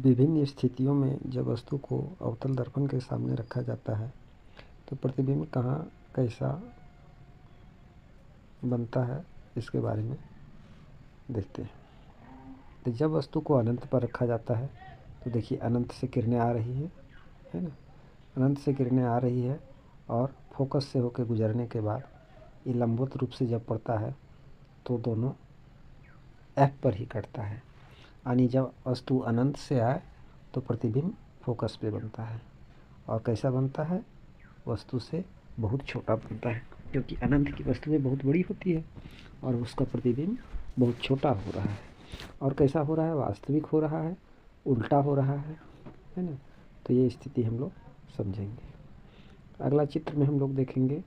विभिन्न स्थितियों में जब वस्तु को अवतल दर्पण के सामने रखा जाता है तो प्रतिबिंब कहाँ कैसा बनता है इसके बारे में देखते हैं। तो जब वस्तु को अनंत पर रखा जाता है तो देखिए अनंत से किरणें आ रही हैं, है ना। अनंत से किरणें आ रही है और फोकस से होकर गुजरने के बाद ये लंबवत रूप से जब पड़ता है तो दोनों एफ पर ही कटता है। यानी जब वस्तु अनंत से आए तो प्रतिबिंब फोकस पे बनता है और कैसा बनता है, वस्तु से बहुत छोटा बनता है, क्योंकि अनंत की वस्तुएं बहुत बड़ी होती है और उसका प्रतिबिंब बहुत छोटा हो रहा है। और कैसा हो रहा है, वास्तविक हो रहा है, उल्टा हो रहा है ना। तो ये स्थिति हम लोग समझेंगे। अगला चित्र में हम लोग देखेंगे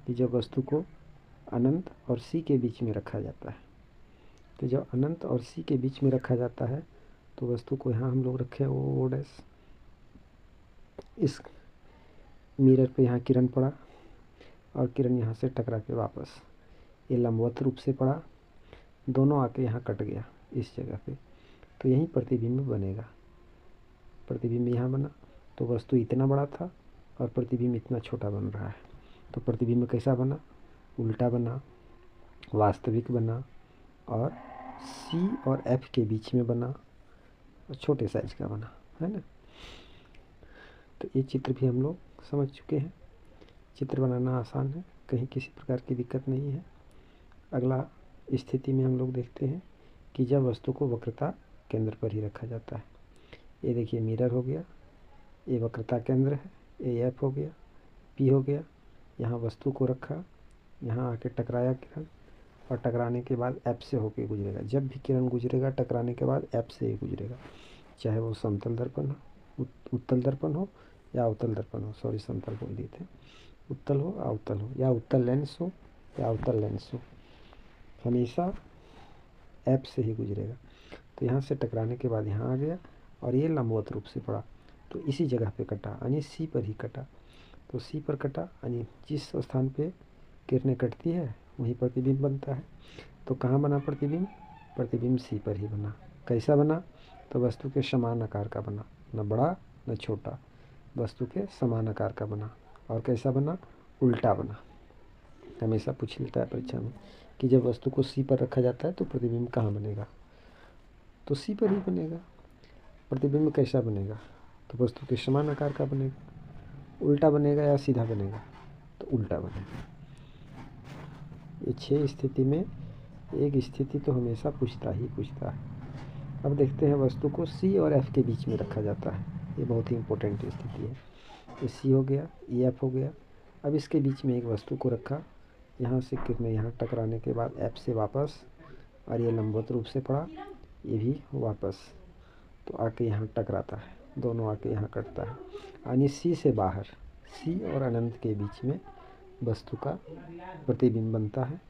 कि जब वस्तु को अनंत और सी के बीच में रखा जाता है, तो जब अनंत और सी के बीच में रखा जाता है तो वस्तु को यहाँ हम लोग रखे ओ डैश, इस मिरर पे यहाँ किरण पड़ा और किरण यहाँ से टकरा के वापस ये लंबवत रूप से पड़ा, दोनों आके यहाँ कट गया इस जगह पे, तो यहीं प्रतिबिंब बनेगा। प्रतिबिंब यहाँ बना तो वस्तु इतना बड़ा था और प्रतिबिंब इतना छोटा बन रहा है, तो प्रतिबिंब कैसा बना, उल्टा बना, वास्तविक बना और सी और एफ के बीच में बना और छोटे साइज का बना, है ना। तो ये चित्र भी हम लोग समझ चुके हैं। चित्र बनाना आसान है, कहीं किसी प्रकार की दिक्कत नहीं है। अगला स्थिति में हम लोग देखते हैं कि जब वस्तु को वक्रता केंद्र पर ही रखा जाता है। ये देखिए मिरर हो गया, ये वक्रता केंद्र है, ये एफ हो गया, पी हो गया। यहाँ वस्तु को रखा, यहाँ आके टकराया किरण और टकराने के बाद एफ से होके गुजरेगा। जब भी किरण गुजरेगा टकराने के बाद एफ से ही गुजरेगा, चाहे वो समतल दर्पण हो, उत्तल दर्पण हो या अवतल दर्पण हो, सॉरी समतल बोल दिए थे, उत्तल हो अवतल हो, या उत्तल लेंस हो या अवतल लेंस हो, हमेशा एफ से ही गुजरेगा। तो यहाँ से टकराने के बाद यहाँ आ गया और ये लंबवत रूप से पड़ा तो इसी जगह पे कटा, यानी सी पर ही कटा। तो सी पर कटा यानी जिस स्थान पे किरणें कटती है वहीं प्रतिबिंब बनता है। तो कहाँ बना प्रतिबिंब, प्रतिबिंब सी पर ही बना। कैसा बना, तो वस्तु के समान आकार का बना, न बड़ा न छोटा, वस्तु के समान आकार का बना। और कैसा बना, उल्टा बना। हमेशा पूछ लेता है परीक्षा में कि जब वस्तु को सी पर रखा जाता है तो प्रतिबिंब कहाँ बनेगा, तो सी पर ही बनेगा। प्रतिबिंब कैसा बनेगा, तो वस्तु के समान आकार का बनेगा। उल्टा बनेगा या सीधा बनेगा, तो उल्टा बनेगा। ये 6 स्थिति में एक स्थिति तो हमेशा पूछता ही पूछता है। अब देखते हैं वस्तु को सी और एफ के बीच में रखा जाता है, ये बहुत ही इम्पोर्टेंट स्थिति है। ये सी हो गया, ये एफ हो गया। अब इसके बीच में एक वस्तु को रखा, यहाँ से किरणें यहाँ टकराने के बाद एफ से वापस और ये लंबवत रूप से पड़ा, ये भी वापस, तो आके यहाँ टकराता है, दोनों आके यहाँ कटता है। यानी सी से बाहर, सी और अनंत के बीच में वस्तु का प्रतिबिंब बनता है,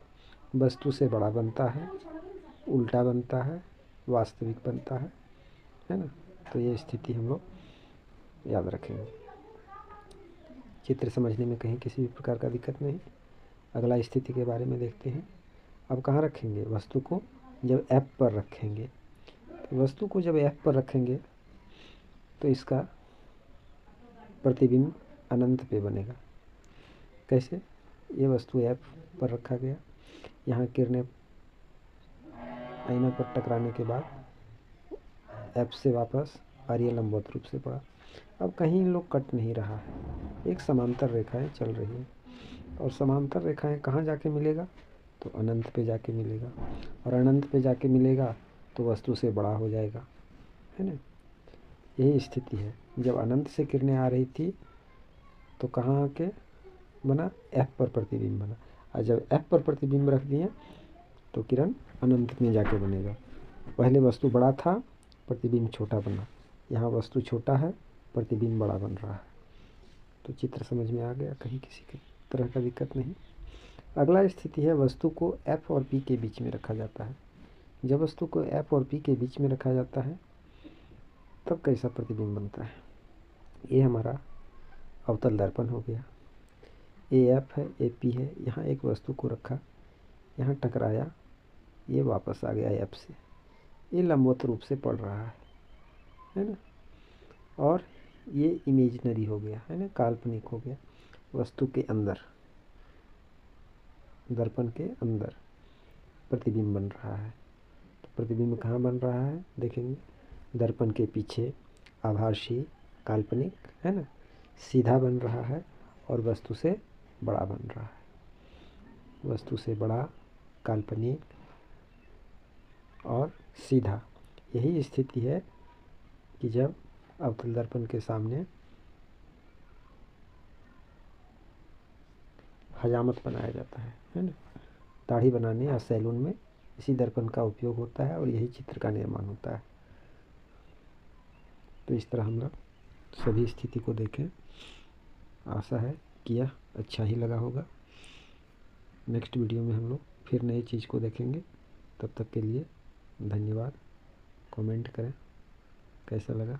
वस्तु से बड़ा बनता है, उल्टा बनता है, वास्तविक बनता है ना। तो ये स्थिति हम लोग याद रखेंगे। चित्र समझने में कहीं किसी भी प्रकार का दिक्कत नहीं। अगला स्थिति के बारे में देखते हैं। अब कहाँ रखेंगे वस्तु को, जब एफ पर रखेंगे, तो वस्तु को जब एफ पर रखेंगे तो इसका प्रतिबिंब अनंत पे बनेगा। कैसे, ये वस्तु एफ पर रखा गया, यहाँ किरणें आईना पर टकराने के बाद एफ से वापस और ये लंबवत रूप से पड़ा। अब कहीं लोग कट नहीं रहा है, एक समांतर रेखाएं चल रही हैं और समांतर रेखाएं कहाँ जाके मिलेगा, तो अनंत पे जाके मिलेगा। और अनंत पे जाके मिलेगा तो वस्तु से बड़ा हो जाएगा, है ना। यही स्थिति है। जब अनंत से किरणें आ रही थी तो कहाँ आके बना, एफ पर प्रतिबिंब बना। और जब एफ पर प्रतिबिंब रख दिए तो किरण अनंत में जाके बनेगा। पहले वस्तु बड़ा था, प्रतिबिंब छोटा बना, यहाँ वस्तु छोटा है, प्रतिबिंब बड़ा बन रहा है। तो चित्र समझ में आ गया, कहीं किसी तरह का दिक्कत नहीं। अगला स्थिति है वस्तु को एफ और पी के बीच में रखा जाता है। जब वस्तु को एफ और पी के बीच में रखा जाता है तब कैसा प्रतिबिंब बनता है। ये हमारा अवतल दर्पण हो गया, ए एफ है, ए पी है। यहाँ एक वस्तु को रखा, यहाँ टकराया, ये वापस आ गया एफ से, ये लंबवत रूप से पड़ रहा है ना। और ये इमेजिनरी हो गया, है ना, काल्पनिक हो गया। वस्तु के अंदर, दर्पण के अंदर प्रतिबिंब बन रहा है। तो प्रतिबिंब कहाँ बन रहा है देखेंगे, दर्पण के पीछे आभासी काल्पनिक, है ना, सीधा बन रहा है और वस्तु से बड़ा बन रहा है। वस्तु से बड़ा, काल्पनिक और सीधा, यही स्थिति है कि जब अवतल दर्पण के सामने हजामत बनाया जाता है ना। दाढ़ी बनाने या सैलून में इसी दर्पण का उपयोग होता है और यही चित्र का निर्माण होता है। तो इस तरह हम लोग सभी स्थिति को देखें। आशा है कि यह अच्छा ही लगा होगा। नेक्स्ट वीडियो में हम लोग फिर नई चीज़ को देखेंगे। तब तक के लिए धन्यवाद। कमेंट करें कैसा लगा।